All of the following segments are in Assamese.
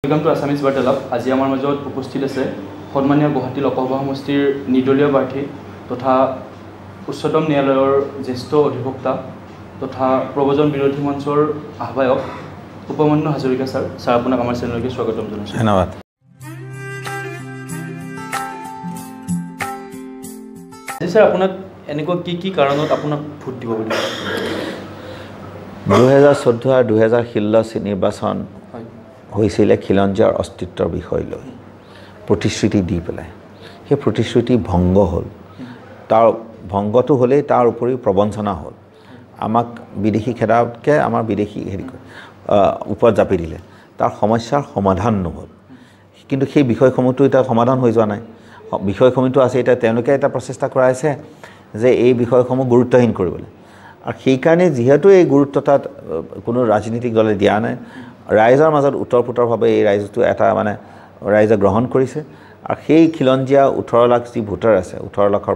Welcome to Assamese Vartalap. আজি আমাৰ মাজত উপস্থিত আছে সন্মানীয় গুৱাহাটী লোকসভা সমষ্টিৰ নিৰ্দলীয় প্ৰাৰ্থী তথা উচ্চতম ন্যায়ালয়ৰ জ্যেষ্ঠ অধিবক্তা তথা প্ৰব্ৰজন বিৰোধী মঞ্চৰ আহ্বায়ক উপমন্যু হাজৰিকা স্যাৰ আপোনাক আমাৰ চেনেললৈকে স্বাগতম জনাইছোঁ। ধন্যবাদ। স্যাৰ আপোনাক এনেকুৱা কি কাৰণত আপোনাক ভোট দিব বুলি 2014 আৰু 2016 নিৰ্বাচন হৈছিলে খিলঞ্জীয়াৰ অস্তিত্বৰ বিষয় লৈ প্ৰতিশ্ৰুতি দি পেলাই সেই প্ৰতিশ্ৰুতি ভংগ হ'ল তাৰ ভংগটো হ'লেই তাৰ উপৰি প্ৰবঞ্চনা হ'ল আমাক বিদেশী খেদাতকৈ আমাৰ বিদেশী ওপৰত জাপি দিলে তাৰ সমস্যাৰ সমাধান নহ'ল কিন্তু সেই বিষয়সমূহটো এতিয়া সমাধান হৈ যোৱা নাই বিষয়সমূহটো আছে এতিয়া তেওঁলোকে এটা প্ৰচেষ্টা কৰাইছে যে এই বিষয়সমূহ গুৰুত্বহীন কৰিবলৈ আৰু সেইকাৰণে যিহেতু এই গুৰুত্ব তাত কোনো ৰাজনীতিক দলে দিয়া নাই ৰাইজৰ মাজত উত্তৰপুতৰভাৱে এই ৰাইজটো এটা মানে ৰাইজে গ্ৰহণ কৰিছে আৰু সেই খিলঞ্জীয়া 18 লাখ যি ভোটাৰ আছে 18 লাখৰ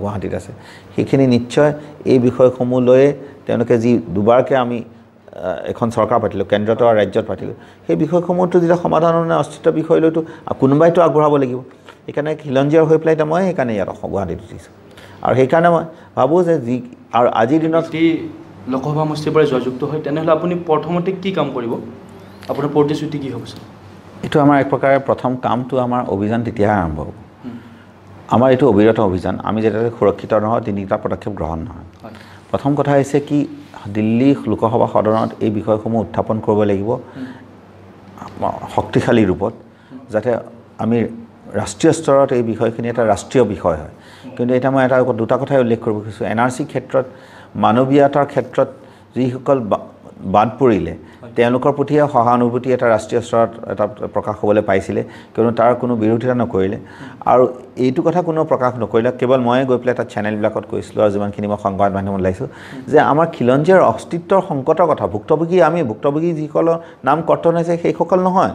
গুৱাহাটীত আছে সেইখিনি নিশ্চয় এই বিষয়সমূহ লৈ তেওঁলোকে যি দুবাৰকৈ আমি এখন চৰকাৰ পাতিলোঁ কেন্দ্ৰত আৰু ৰাজ্যত পাতিলোঁ সেই বিষয়সমূহটো যেতিয়া সমাধানৰ অস্তিত্বৰ বিষয় লৈতো কোনোবাইতো আগবঢ়াব লাগিব সেইকাৰণে খিলঞ্জীয়াৰ হৈ পেলাই এতিয়া মই সেইকাৰণে ইয়াত গুৱাহাটীত উঠিছোঁ আৰু সেইকাৰণে মই ভাবোঁ যে যি আৰু আজিৰ দিনত লোকসভা সমষ্টিৰ পৰা জয়যুক্ত হয় তেনেহ'লে আপুনি প্ৰথমতে কি কাম কৰিব আপোনাৰ প্ৰতিশ্ৰুতি কি হ'ব এইটো আমাৰ এক প্ৰকাৰে প্ৰথম কামটো আমাৰ অভিযান তেতিয়াহে আৰম্ভ হ'ব আমাৰ এইটো অবিৰত অভিযান আমি যেতিয়ালৈ সুৰক্ষিত নহওঁ তিনিটা পদক্ষেপ গ্ৰহণ নহয় প্ৰথম কথা হৈছে কি দিল্লী লোকসভা সদনত এই বিষয়সমূহ উত্থাপন কৰিব লাগিব শক্তিশালী ৰূপত যাতে আমি ৰাষ্ট্ৰীয় স্তৰত এই বিষয়খিনি এটা ৰাষ্ট্ৰীয় বিষয় হয় কিন্তু এটা মই এটা দুটা কথাই উল্লেখ কৰিব খুজিছোঁ NRC ক্ষেত্ৰত মানৱীয়তাৰ ক্ষেত্ৰত যিসকল বাদ পৰিলে তেওঁলোকৰ প্ৰতি সহানুভূতি এটা ৰাষ্ট্ৰীয় স্তৰত এটা প্ৰকাশ হ'বলৈ পাইছিলে কিয়নো তাৰ কোনো বিৰোধিতা নকৰিলে আৰু এইটো কথা কোনো প্ৰকাশ নকৰিলে কেৱল মই গৈ পেলাই এটা চেনেলবিলাকত কৈছিলোঁ আৰু যিমানখিনি মই সংবাদ মাধ্যমত ওলাইছোঁ যে আমাৰ খিলঞ্জীয়াৰ অস্তিত্বৰ সংকটৰ কথা ভুক্তভোগী যিসকলৰ নাম কৰ্তন হৈছে সেইসকল নহয়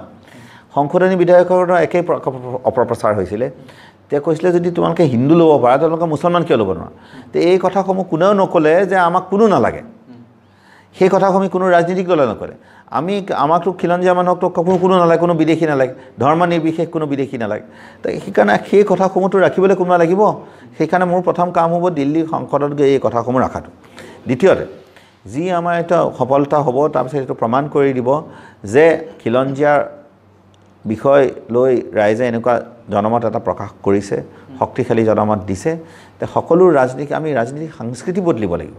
সংশোধনী বিধেয়কৰ একেই অপপ্ৰচাৰ হৈছিলে তেওঁ কৈছিলে যদি তোমালোকে হিন্দু ল'ব পাৰা তেওঁলোকে মুছলমান কিয় ল'ব নোৱাৰা তো এই কথাসমূহ কোনেও নক'লে যে আমাক কোনো নালাগে সেই কথাসমূহ কোনো ৰাজনীতিক দলে নকৰে আমাকতো খিলঞ্জীয়া মানুহকতো কোনো নালাগে কোনো বিদেশী নালাগে ধৰ্ম নিৰ্বিশেষ কোনো বিদেশী নালাগে তো সেইকাৰণে সেই কথাসমূহতো ৰাখিবলৈ কোনোবা লাগিব সেইকাৰণে মোৰ প্ৰথম কাম হ'ব দিল্লী সংসদত গৈ এই কথাসমূহ ৰখাটো দ্বিতীয়তে যি আমাৰ এটা সফলতা হ'ব তাৰপিছত এইটো প্ৰমাণ কৰি দিব যে খিলঞ্জীয়াৰ বিষয় লৈ ৰাইজে এনেকুৱা জনমত এটা প্ৰকাশ কৰিছে শক্তিশালী জনমত দিছে তে সকলো আমি ৰাজনীতিক সংস্কৃতি বদলিব লাগিব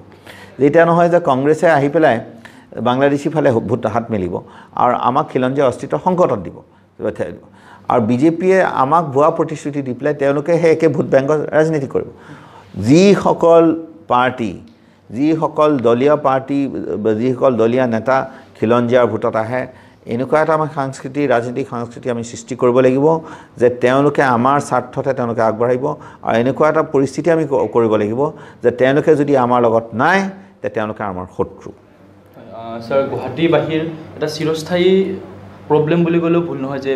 যেতিয়া নহয় যে কংগ্ৰেছে আহি পেলাই বাংলাদেশী ফালে ভোট হাত মেলিব আৰু আমাক খিলঞ্জীয়া অস্তিত্ব সংকটত দিব আৰু বিজেপিয়ে আমাক ভুৱা প্ৰতিশ্ৰুতি দি পেলাই তেওঁলোকে সেই একে ভোট বেংকৰ ৰাজনীতি কৰিব যিসকল দলীয় নেতা খিলঞ্জীয়াৰ ভোটত আহে এনেকুৱা এটা আমাৰ ৰাজনীতিক সংস্কৃতি আমি সৃষ্টি কৰিব লাগিব যে তেওঁলোকে আমাৰ স্বাৰ্থতে তেওঁলোকে আগবাঢ়িব আৰু এনেকুৱা এটা পৰিস্থিতি আমি কৰিব লাগিব যে তেওঁলোকে যদি আমাৰ লগত নাই তে তেওঁলোকে আমাৰ শত্ৰু স্যাৰ গুৱাহাটীবাসীৰ এটা চিৰস্থায়ী প্ৰব্লেম বুলি ক'লেও ভুল নহয় যে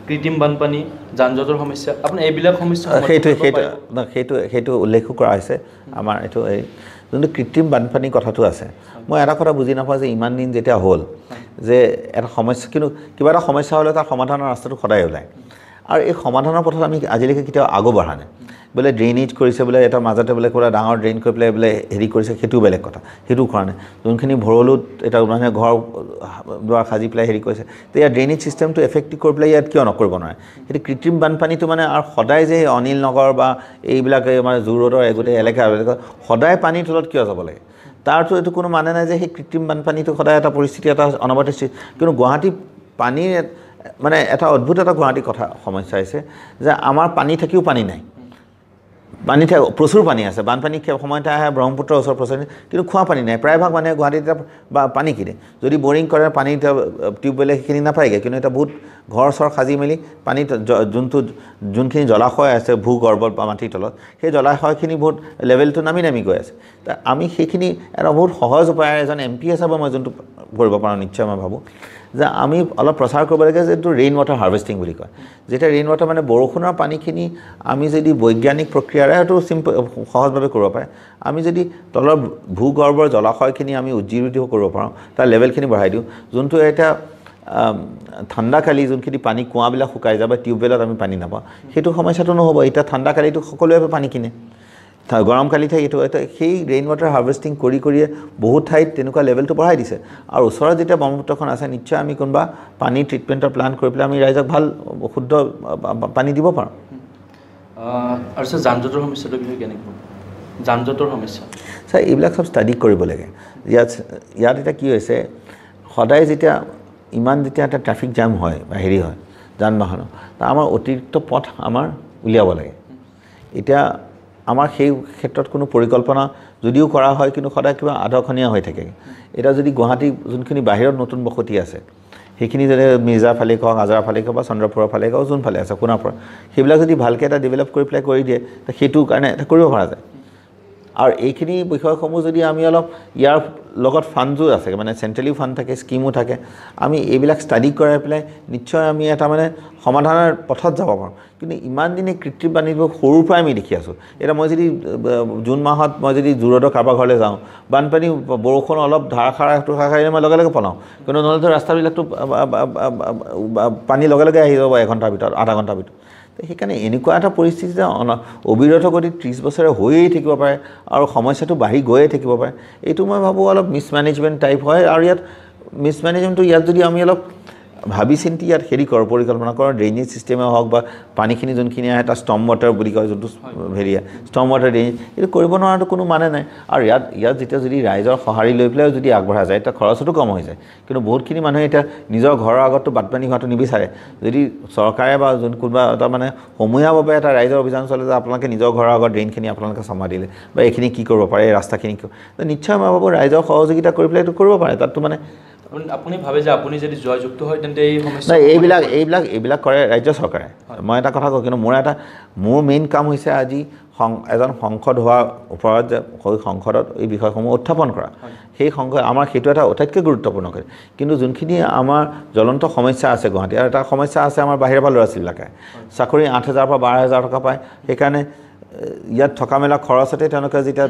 কৃত্ৰিম বানপানী যান জঁটৰ সমস্যা আপোনাৰ এইবিলাক সমস্যা সেইটো উল্লেখো কৰা হৈছে আমাৰ এইটো এই যোনটো কৃত্ৰিম বানপানী কথাটো আছে মই এটা কথা বুজি নাপাওঁ যে ইমান দিন যেতিয়া হ'ল যে এটা সমস্যা কিন্তু কিবা এটা সমস্যা হ'লে তাৰ সমাধানৰ ৰাস্তাটো সদায় ওলায় আৰু এই সমাধানৰ পথত আমি আজিলৈকে কেতিয়াও আগবঢ়া নাই বোলে ড্ৰেইনেজ কৰিছে বোলে এটা মাজতে বোলে কিবা ডাঙৰ ড্ৰেইন কৰি পেলাই বোলে হেৰি কৰিছে সেইটোও বেলেগ কথা সেইটোও কৰা নাই যোনখিনি ভৰলুত এটা মানুহে ঘৰ দুৱাৰ সাজি পেলাই হেৰি কৰিছে তো ইয়াৰ ড্ৰেইনেজ ছিষ্টেমটো এফেক্টিভ কৰি পেলাই ইয়াত কিয় নকৰিব নোৱাৰে সেইটো কৃত্ৰিম বানপানীটো মানে আৰু সদায় যে অনিল নগৰ বা এইবিলাক মানে জু ৰোডৰ গোটেই এলেকাবিলাক সদায় পানীৰ তলত কিয় যাব লাগে তাৰতো এইটো কোনো মানে নাই যে সেই কৃত্ৰিম বানপানীটো সদায় এটা পৰিস্থিতি এটা অনবৰতে কিন্তু গুৱাহাটী পানীৰ মানে এটা অদ্ভুত এটা গুৱাহাটীৰ কথা সমস্যা হৈছে যে আমাৰ পানী থাকিও পানী নাই প্ৰচুৰ পানী আছে বানপানী সময়তে আহে ব্ৰহ্মপুত্ৰৰ ওচৰ প্ৰচাৰ কিন্তু খোৱা পানী নাই প্ৰায়ভাগ মানুহে গুৱাহাটীত বা পানী কিনে যদি বৰিং কৰে পানী টিউবৱেলে সেইখিনি নাপায়গৈ কিন্তু এটা বহুত ঘৰ চৰ সাজি মেলি পানীত যোনখিনি জলাশয় আছে ভূগৰ্ভত বা মাটিৰ তলত সেই জলাশয়খিনি বহুত লেভেলটো নামি গৈ আছে তা আমি সেইখিনি এটা বহুত সহজ উপায়েৰে এজন MP হিচাপে মই যোনটো কৰিব পাৰোঁ নিশ্চয় মই ভাবোঁ যে আমি অলপ প্ৰচাৰ কৰিব লাগে যে এইটো ৰেইন ৱাটাৰ হাৰ্ভেষ্টিং বুলি কয় যেতিয়া ৰেইন ৱাটাৰ মানে বৰষুণৰ পানীখিনি আমি যদি বৈজ্ঞানিক প্ৰক্ৰিয়াৰে হয়তো সহজভাৱে কৰিব পাৰে আমি যদি তলৰ ভূগৰ্ভৰ জলাশয়খিনি আমি উজ্জীৱিত কৰিব পাৰোঁ তাৰ লেভেলখিনি বঢ়াই দিওঁ যোনটো এটা ঠাণ্ডাকালি যোনখিনি পানী কুঁৱাবিলাক শুকাই যায় বা টিউবৱেলত আমি পানী নাপাওঁ সেইটো সমস্যাটো নহ'ব এতিয়া ঠাণ্ডাকালিটো সকলোৱে পানী কিনে গৰমকালি থাকে এইটো সেই ৰেইন ৱাটাৰ হাৰ্ভেষ্টিং কৰিয়ে বহুত ঠাইত তেনেকুৱা লেভেলটো বঢ়াই দিছে আৰু ওচৰত যেতিয়া ব্ৰহ্মপুত্ৰখন আছে নিশ্চয় আমি কোনোবা পানী ট্ৰিটমেণ্টৰ প্লান কৰি পেলাই আমি ৰাইজক ভাল শুদ্ধ পানী দিব পাৰোঁ আৰু স্যাৰ যান জঁটৰ সমস্যাটোৰ বিষয়ে কেনেকৈ যান জঁটৰ সমস্যা ছাৰ এইবিলাক চব ষ্টাডি কৰিব লাগে ইয়াত এতিয়া কি হৈছে সদায় যেতিয়া ইমান যেতিয়া এটা ট্ৰাফিক জাম হয় বা হেৰি হয় যান বাহনৰ তা আমাৰ অতিৰিক্ত পথ আমাৰ উলিয়াব লাগে এতিয়া আমাৰ সেই ক্ষেত্ৰত কোনো পৰিকল্পনা যদিও কৰা হয় কিন্তু সদায় কিবা আদৰ্শনীয় হৈ থাকে এটা যদি গুৱাহাটী যোনখিনি বাহিৰত নতুন বসতি আছে সেইখিনি যদি মিৰ্জাৰ ফালে কওক আজাৰা ফালে কওক বা চন্দ্ৰপুৰৰ ফালে কওক যোনফালে আছে কোনাৰপৰা সেইবিলাক যদি ভালকৈ এটা ডেভেলপ কৰি পেলাই কৰি দিয়ে সেইটো কাৰণে এটা কৰিব পৰা যায় আৰু এইখিনি বিষয়সমূহ যদি আমি অলপ ইয়াৰ লগত ফাণ্ডো আছে মানে চেণ্ট্ৰেলি ফাণ্ড থাকে স্কিমো থাকে আমি এইবিলাক ষ্টাডি কৰাই পেলাই নিশ্চয় আমি এটা মানে সমাধানৰ পথত যাব পাৰোঁ কিন্তু ইমান দিনে কৃত্ৰিম বাণিজ্য সৰুৰ পৰাই আমি দেখি আছোঁ এতিয়া মই যদি জুন মাহত মই যদি জোৰদৰ কাৰোবাৰ ঘৰলৈ যাওঁ বানপানী বৰষুণ অলপ ধাৰাসাৰে মই লগে লগে পলাওঁ কিন্তু নহ'লেতো ৰাস্তাবিলাকতো পানী লগে লগে আহি যাব এঘণ্টাৰ ভিতৰত আধা ঘণ্টাৰ ভিতৰত সেইকাৰণে এনেকুৱা এটা পৰিস্থিতি যে অবিৰত গতিত 30 বছৰে হৈয়ে থাকিব পাৰে আৰু সমস্যাটো বাঢ়ি গৈয়ে থাকিব পাৰে এইটো মই ভাবোঁ অলপ মিছমেনেজমেণ্ট টাইপ হয় আৰু ইয়াত মিছমেনেজমেণ্টটো ইয়াত যদি আমি অলপ ভাবি চিন্তি ইয়াত হেৰি কৰোঁ পৰিকল্পনা কৰোঁ ড্ৰেইনেজ ছিষ্টেমে হওক বা পানীখিনি যোনখিনি আহে এটা ষ্টৰ্ম ৱাটাৰ বুলি কয় যোনটো হেৰিয়া ষ্টৰ্ম ৱাটাৰ ড্ৰেইনেজ এইটো কৰিব নোৱাৰাটো কোনো মানে নাই আৰু ইয়াত যেতিয়া যদি ৰাইজৰ সঁহাৰি লৈ পেলাই যদি আগবঢ়া যায় তেতিয়া খৰচতো কম হৈ যায় কিন্তু বহুতখিনি মানুহে এতিয়া নিজৰ ঘৰৰ আগততো বানপানী হোৱাটো নিবিচাৰে যদি চৰকাৰে বা কোনোবা এটা মানে সমূহীয়াভাৱে এটা ৰাইজৰ অভিযান চলে যে আপোনালোকে নিজৰ ঘৰৰ আগত ড্ৰেইনখিনি আপোনালোকে চম্ভালি দিলে বা এইখিনি কি কৰিব পাৰে এই ৰাস্তাখিনি নিশ্চয় মই ভাবোঁ ৰাইজৰ সহযোগিতা কৰি পেলাই এইটো কৰিব পাৰে তাততো মানে আপুনি ভাবে যে আপুনি যদি জয়যুক্ত হয় তেন্তে এই সমস্যা এইবিলাক কৰে ৰাজ্য চৰকাৰে মই এটা কথা কওঁ কিন্তু মোৰ মেইন কাম হৈছে আজি এজন সংসদ হোৱাৰ ওপৰত যে সংসদত এই বিষয়সমূহ উত্থাপন কৰা সেই সংসদ আমাৰ সেইটো এটা অটাইতকৈ গুৰুত্বপূৰ্ণ কৰে কিন্তু যোনখিনি আমাৰ জ্বলন্ত সমস্যা আছে গুৱাহাটী আৰু এটা সমস্যা আছে আমাৰ বাহিৰৰ পৰা ল'ৰা ছোৱালীবিলাকে চাকৰি 8,000 পৰা 12,000 টকা পায় সেইকাৰণে ইয়াত থকা মেলা খৰচতে তেওঁলোকে যেতিয়া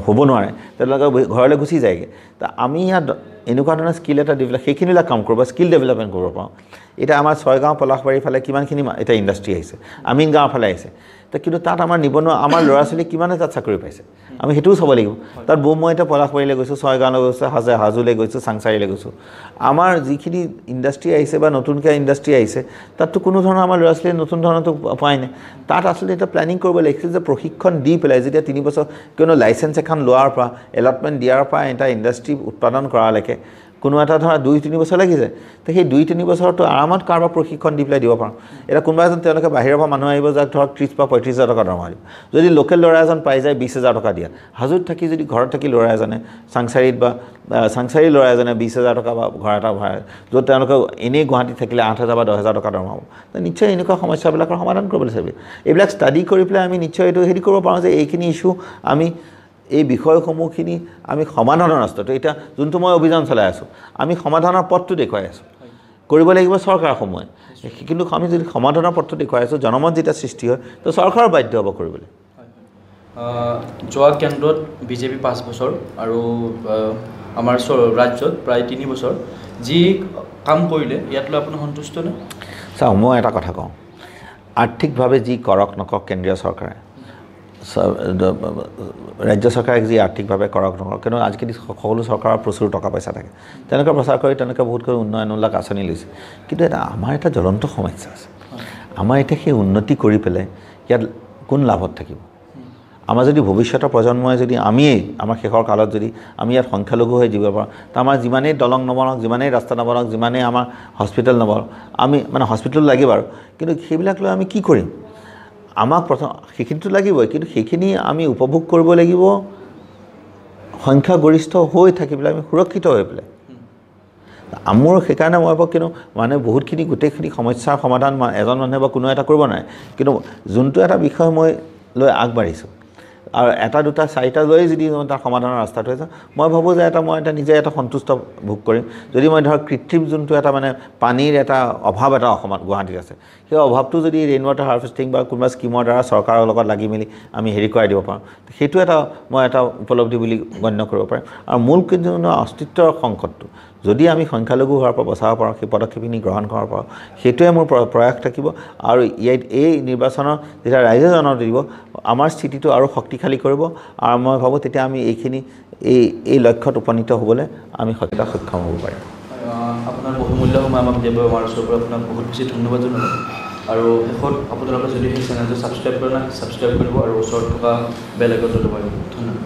হ'ব নোৱাৰে তেওঁলোকে ঘৰলৈ গুচি যায়গৈ তা আমি ইয়াত এনেকুৱা ধৰণৰ স্কিল এটা ডেভেলপ সেইখিনিবিলাক কাম কৰোঁ বা স্কিল ডেভেলপমেণ্ট কৰিব পাৰোঁ এতিয়া আমাৰ ছয়গাঁও পলাশবাৰীৰ ফালে কিমানখিনি এতিয়া ইণ্ডাষ্ট্ৰি আহিছে আমিন গাঁৱৰ ফালে আহিছে কিন্তু তাত আমাৰ নিবনুৱা আমাৰ ল'ৰা ছোৱালী কিমানে তাত চাকৰি পাইছে আমি সেইটোও চাব লাগিব তাত মই এতিয়া পলাশবাৰীলৈ গৈছোঁ ছয়গাঁৱলৈ গৈছোঁ হাজোলৈ গৈছোঁ চাংচাৰীলৈ গৈছোঁ আমাৰ যিখিনি ইণ্ডাষ্ট্ৰি আহিছে বা নতুনকৈ ইণ্ডাষ্ট্ৰি আহিছে তাততো কোনো ধৰণৰ আমাৰ ল'ৰা ছোৱালীয়ে নতুন ধৰণৰতো পোৱাই নাই তাত আচলতে এটা প্লেনিং কৰিব লাগিছিল যে প্ৰশিক্ষণ দি পেলাই যেতিয়া 3 বছৰ কিয়নো লাইচেঞ্চ এখন লোৱাৰ পৰা এলটমেণ্ট দিয়াৰ পৰা এটা ইণ্ডাষ্ট্ৰি উৎপাদন কৰালৈকে কোনো এটা ধৰা 2-3 বছৰ লাগি যায় তো সেই 2-3 বছৰতো আৰামত কাৰোবাৰ প্ৰশিক্ষণ দি পেলাই দিব পাৰোঁ এতিয়া কোনোবা এজন তেওঁলোকে বাহিৰৰ পৰা মানুহ আহিব যাক ধৰক 30 বা 35,000 টকা দৰমহা দিব যদি লোকেল ল'ৰা এজন পাই যায় 20,000 টকা দিয়া হাজোত থাকি যদি ঘৰত থাকি ল'ৰা এজনে চাংচাৰীত বা চাংচাৰীৰ ল'ৰা এজনে 20,000 টকা বা ঘৰ এটা ভাড়া য'ত তেওঁলোকে এনেই গুৱাহাটীত থাকিলে 8,000 বা 10,000 টকা দৰমহা হ'ব তো নিশ্চয় এনেকুৱা সমস্যাবিলাকৰ সমাধান কৰিবলৈ চাবি এইবিলাক ষ্টাডি কৰি পেলাই আমি নিশ্চয় এইটো হেৰি কৰিব পাৰোঁ যে এইখিনি ইছ্যু আমি এই বিষয়সমূহখিনি আমি সমাধানৰ ৰাস্তাটো এতিয়া যোনটো মই অভিযান চলাই আছোঁ আমি সমাধানৰ পথটো দেখুৱাই আছোঁ কৰিব লাগিব চৰকাৰসমূহে কিন্তু আমি যদি সমাধানৰ পথটো দেখুৱাই আছোঁ জনমত যেতিয়া সৃষ্টি হয় তো চৰকাৰৰ বাধ্য হ'ব কৰিবলৈ যোৱা কেন্দ্ৰত বিজেপি 5 বছৰ আৰু আমাৰ ৰাজ্যত প্ৰায় 3 বছৰ যি কাম কৰিলে ইয়াত লৈ আপুনি সন্তুষ্ট নে চাওক মই এটা কথা কওঁ আৰ্থিকভাৱে যি কৰক নকৰক কেন্দ্ৰীয় চৰকাৰে ৰাজ্য চৰকাৰে যি আৰ্থিকভাৱে কৰক নকৰক কিন্তু আজিকালি সকলো চৰকাৰৰ প্ৰচুৰ টকা পইচা থাকে তেওঁলোকে প্ৰচাৰ কৰি তেওঁলোকে বহুতকৈ উন্নয়নমূলক আঁচনি লৈছে কিন্তু আমাৰ এটা জ্বলন্ত সমস্যা আছে আমাৰ এতিয়া সেই উন্নতি কৰি পেলাই ইয়াত কোন লাভত থাকিব আমাৰ যদি ভৱিষ্যতৰ প্ৰজন্মই যদি আমিয়েই আমাৰ শেষৰ কালত যদি আমি ইয়াত সংখ্যালঘু হৈ জীৱ পাৰোঁ তো আমাৰ যিমানেই দলং নবনাওক যিমানেই ৰাস্তা নবনাওক যিমানেই আমাৰ হস্পিটেল নবনাওক আমি মানে হস্পিটেল লাগিব আৰু কিন্তু সেইবিলাক লৈ আমি কি কৰিম আমাক প্ৰথম সেইখিনিতো লাগিবই কিন্তু সেইখিনি আমি উপভোগ কৰিব লাগিব সংখ্যাগৰিষ্ঠ হৈ থাকি পেলাই আমি সুৰক্ষিত হৈ পেলাই মোৰ সেইকাৰণে মই ভাবোঁ কিন্তু মানে বহুতখিনি গোটেইখিনি সমস্যাৰ সমাধান এজন মানুহে বা কোনো এটা কৰিব নোৱাৰে কিন্তু যোনটো এটা বিষয় মই লৈ আগবাঢ়িছোঁ আৰু এটা দুটা চাৰিটা লৈ যদি তাৰ সমাধানৰ ৰাস্তাটো হৈছে মই ভাবোঁ যে মই নিজে এটা সন্তুষ্ট ভোগ কৰিম যদি মই ধৰক কৃত্ৰিম যোনটো এটা মানে পানীৰ এটা অভাৱ এটা অসমত গুৱাহাটীত আছে সেই অভাৱটো যদি ৰেইন ৱাটাৰ হাৰ্ভেষ্টিং বা কোনোবা স্কিমৰ দ্বাৰা চৰকাৰৰ লগত লাগি মেলি আমি হেৰি কৰাই দিব পাৰোঁ সেইটো এটা মই এটা উপলব্ধি বুলি গণ্য কৰিব পাৰিম আৰু মূল কিন্তু অস্তিত্বৰ সংকটটো যদি আমি সংখ্যালঘু হোৱাৰ পৰা বচাব পাৰোঁ সেই পদক্ষেপখিনি গ্ৰহণ কৰিব পাৰোঁ সেইটোৱে মোৰ প্ৰয়াস থাকিব আৰু এই নিৰ্বাচনৰ যেতিয়া ৰাইজে জনাব দিব আমাৰ স্থিতিটো আৰু শক্তিশালী কৰিব আৰু মই ভাবোঁ তেতিয়া আমি এইখিনি এই লক্ষ্যত উপনীত হ'বলৈ আমি সক্ষম হ'ব পাৰিম আপোনাৰ বহুমূল্য সময় আমাক দিব আমাৰ ওচৰৰ পৰা আপোনাক বহুত বেছি ধন্যবাদ জনালোঁ আৰু শেষত আপোনালোকে যদি সেই চেনেলটো ছাবস্ক্ৰাইব কৰা নাই ছাবস্ক্ৰাইব কৰিব আৰু ওচৰত থকা বেল আইকনটো দবাই দিব ধন্যবাদ